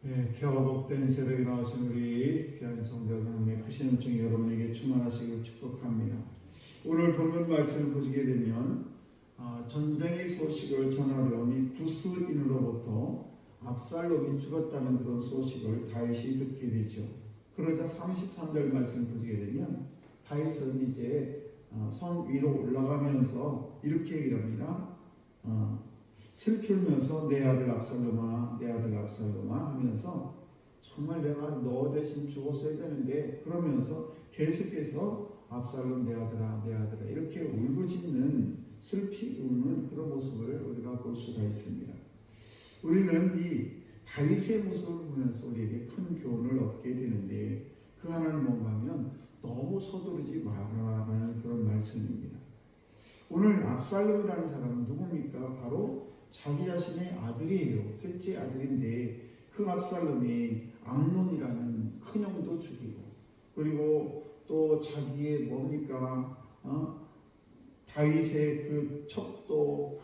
네, 개화복된 새벽에 나오신 우리 귀한 성도 하나님의 크신 은총이 여러분에게 충만하시길 축복합니다. 오늘 본문 말씀을 보시게 되면 전쟁의 소식을 전하려니 구스인으로부터 압살롬이 죽었다는 그런 소식을 다윗이 듣게 되죠. 그러자 33절 말씀 보시게 되면 다윗은 이제 성 위로 올라가면서 이렇게 얘기를 합니다. 슬프면서 내 아들 압살롬아, 내 아들 압살롬아 하면서 정말 내가 너 대신 죽었어야 되는데, 그러면서 계속해서 압살롬 내 아들아, 내 아들아 이렇게 울부짖는 슬피 우는 그런 모습을 우리가 볼 수가 있습니다. 우리는 이 다윗의 모습을 보면서 우리에게 큰 교훈을 얻게 되는데, 그 하나는 뭔가 하면 너무 서두르지 말아라는 그런 말씀입니다. 오늘 압살롬이라는 사람은 누굽니까? 바로 자기 자신의 아들이에요. 셋째 아들인데 그 압살롬이 암논이라는 큰형도 죽이고, 그리고 또 자기의 뭡니까? 다윗의 그 첩도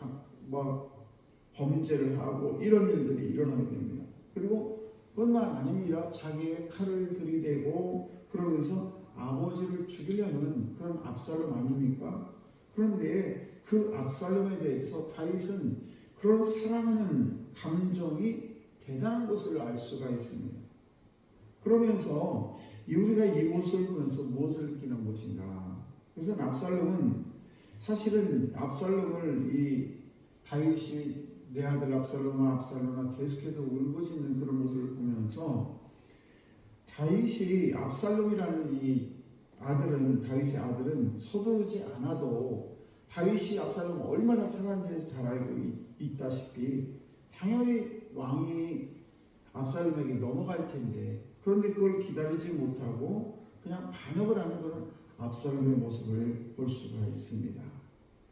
범죄를 하고 이런 일들이 일어나게 됩니다. 그리고 그것만 아닙니다. 자기의 칼을 들이대고 그러면서 아버지를 죽이려는 그런 압살롬 아닙니까? 그런데 그 압살롬에 대해서 다윗은 그런 사랑하는 감정이 대단한 것을 알 수가 있습니다. 그러면서 우리가 이 모습을 보면서 무엇을 느끼는 것인가? 그래서 압살롬은 사실은 압살롬을 이 다윗이 내 아들 압살롬아 압살롬아 계속해서 울부짖는 그런 모습을 보면서 다윗이 압살롬이라는 이 아들은, 다윗의 아들은 서두르지 않아도 다윗이 압살롬을 얼마나 사랑하는지 잘 알고 있다시피 당연히 왕이 압살롬에게 넘어갈 텐데, 그런데 그걸 기다리지 못하고 그냥 반역을 하는 그런 압살롬의 모습을 볼 수가 있습니다.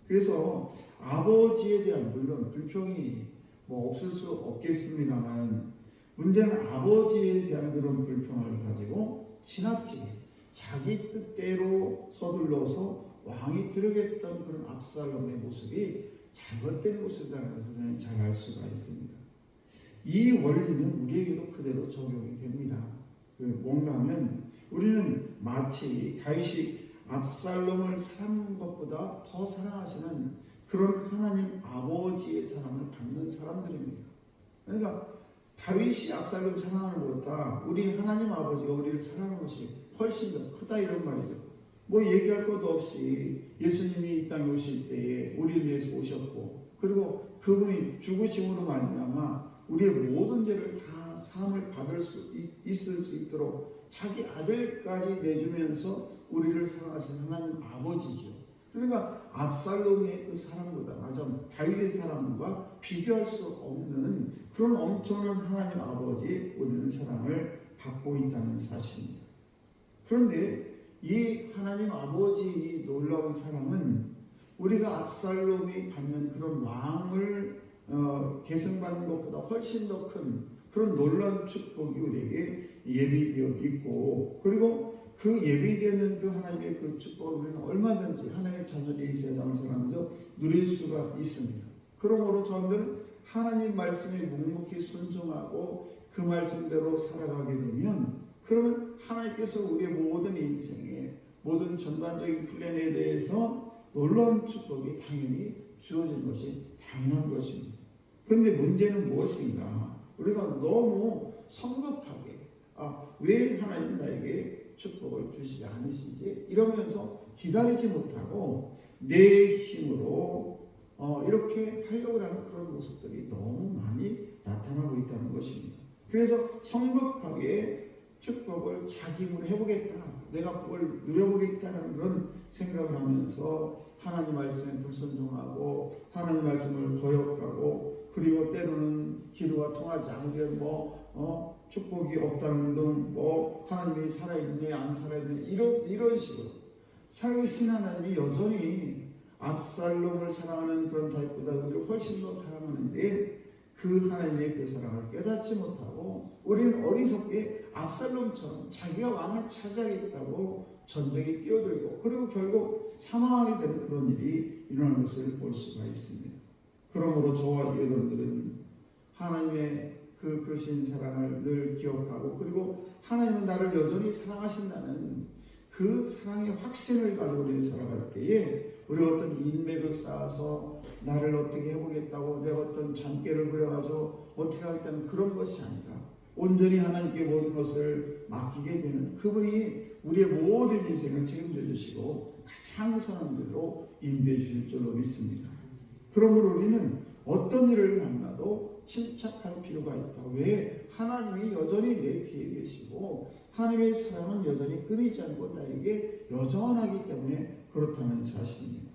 그래서 아버지에 대한, 물론 불평이 없을 수 없겠습니다만, 문제는 아버지에 대한 그런 불평을 가지고 지나치게 자기 뜻대로 서둘러서 왕이 되려겠던 그런 압살롬의 모습이 잘못된 모습이라는 것을 저는 잘 알 수가 있습니다. 이 원리는 우리에게도 그대로 적용이 됩니다. 뭔가 하면 우리는 마치 다윗이 압살롬을 사랑하는 것보다 더 사랑하시는 그런 하나님 아버지의 사랑을 받는 사람들입니다. 그러니까 다윗이 압살롬을 사랑하는 것보다 우리 하나님 아버지가 우리를 사랑하는 것이 훨씬 더 크다, 이런 말이죠. 얘기할 것도 없이 예수님이 이 땅에 오실 때에 우리를 위해서 오셨고, 그리고 그분이 죽으심으로 말미암아 우리의 모든 죄를 다 사함을 받을 수 있을 수 있도록 자기 아들까지 내주면서 우리를 사랑하신 하나님 아버지죠. 그러니까 압살롬의 그 사랑보다, 맞아, 다윗의 사랑과 비교할 수 없는 그런 엄청난 하나님 아버지의 우리는 사랑을 받고 있다는 사실입니다. 그런데 이 하나님 아버지의 놀라운 사랑은 우리가 압살롬이 받는 그런 왕을 계승받는 것보다 훨씬 더 큰 그런 놀라운 축복이 우리에게 예비되어 있고, 그리고 그 예비되는 그 하나님의 그 축복을 우리는 얼마든지 하나님의 자녀들이 있어야 함을 생각하면서 누릴 수가 있습니다. 그러므로 저는 하나님 말씀에 묵묵히 순종하고 그 말씀대로 살아가게 되면, 그러면 하나님께서 우리의 모든 인생에 모든 전반적인 플랜에 대해서 놀라운 축복이 당연히 주어진 것이 당연한 것입니다. 그런데 문제는 무엇인가? 우리가 너무 성급하게 왜 하나님 나에게 축복을 주시지 않으시지? 이러면서 기다리지 못하고 내 힘으로 이렇게 하려고 하는 그런 모습들이 너무 많이 나타나고 있다는 것입니다. 그래서 성급하게 축복을 자기 힘으로 해보겠다, 내가 그걸 누려보겠다는 그런 생각을 하면서 하나님 말씀에 불순종하고 하나님 말씀을 거역하고, 그리고 때로는 기도가 통하지 않으면 축복이 없다는 등 하나님이 살아있네 안 살아있네 이런 식으로 살아계신 하나님이 여전히 압살롬을 사랑하는 그런 다윗보다 우리를 훨씬 더 사랑하는데, 그 하나님의 그 사랑을 깨닫지 못하고 우리는 어리석게 압살롬처럼 자기가 왕을 차지하겠다고 전쟁에 뛰어들고, 그리고 결국 사망하게 되는 그런 일이 일어나는 것을 볼 수가 있습니다. 그러므로 저와 여러분들은 하나님의 그 그 크신 사랑을 늘 기억하고, 그리고 하나님은 나를 여전히 사랑하신다는 그 사랑의 확신을 가지고 우리는 살아갈 때에, 우리가 어떤 인맥을 쌓아서 나를 어떻게 해보겠다고 내가 어떤 잔꾀를 부려가지고 어떻게 하겠다는 그런 것이 아니라 온전히 하나님께 모든 것을 맡기게 되는 그분이 우리의 모든 인생을 책임져 주시고 가장 선한 길로 인도해 주실 줄로 믿습니다. 그러므로 우리는 어떤 일을 만나도 침착할 필요가 있다. 왜? 하나님이 여전히 내 뒤에 계시고 하나님의 사랑은 여전히 끊이지 않고 나에게 여전하기 때문에 그렇다는 사실입니다.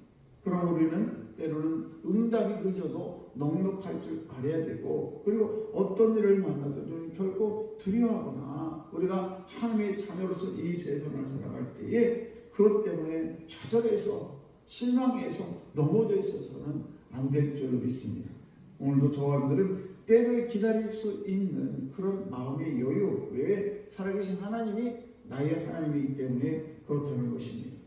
그럼 우리는 때로는 응답이 늦어도 넉넉할 줄 알아야 되고, 그리고 어떤 일을 만나도 결코 두려워하거나 우리가 하나님의 자녀로서 이 세상을 살아갈 때에 그것 때문에 좌절해서 실망해서 넘어져 있어서는 안 될 줄 믿습니다. 오늘도 저와 여러분들은 때를 기다릴 수 있는 그런 마음의 여유, 왜? 살아계신 하나님이 나의 하나님이기 때문에 그렇다는 것입니다.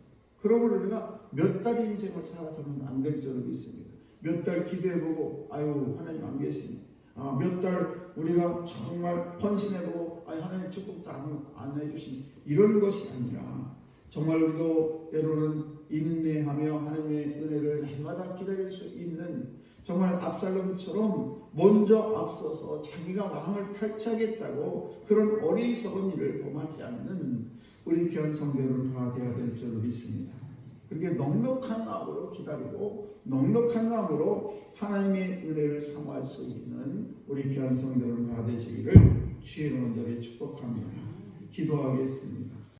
그러므로 우리가 몇 달 인생을 살아서는 안 될 줄 믿습니다. 몇 달 기도해보고 아유 하나님 안 계시니, 몇 달 우리가 정말 헌신해보고 아유 하나님 축복도 안 해주시니, 이런 것이 아니라 정말 우리도 때로는 인내하며 하나님의 은혜를 날마다 기다릴 수 있는, 정말 압살롬처럼 먼저 앞서서 자기가 왕을 탈취하겠다고 그런 어리석은 일을 범하지 않는 우리 귀한 성도들 다 되어야 될 줄로 믿습니다. 그렇게 넉넉한 마음으로 기다리고 넉넉한 마음으로 하나님의 은혜를 사모할 수 있는 우리 귀한 성도들 다 되시기를 주의 이름으로 축복합니다. 기도하겠습니다.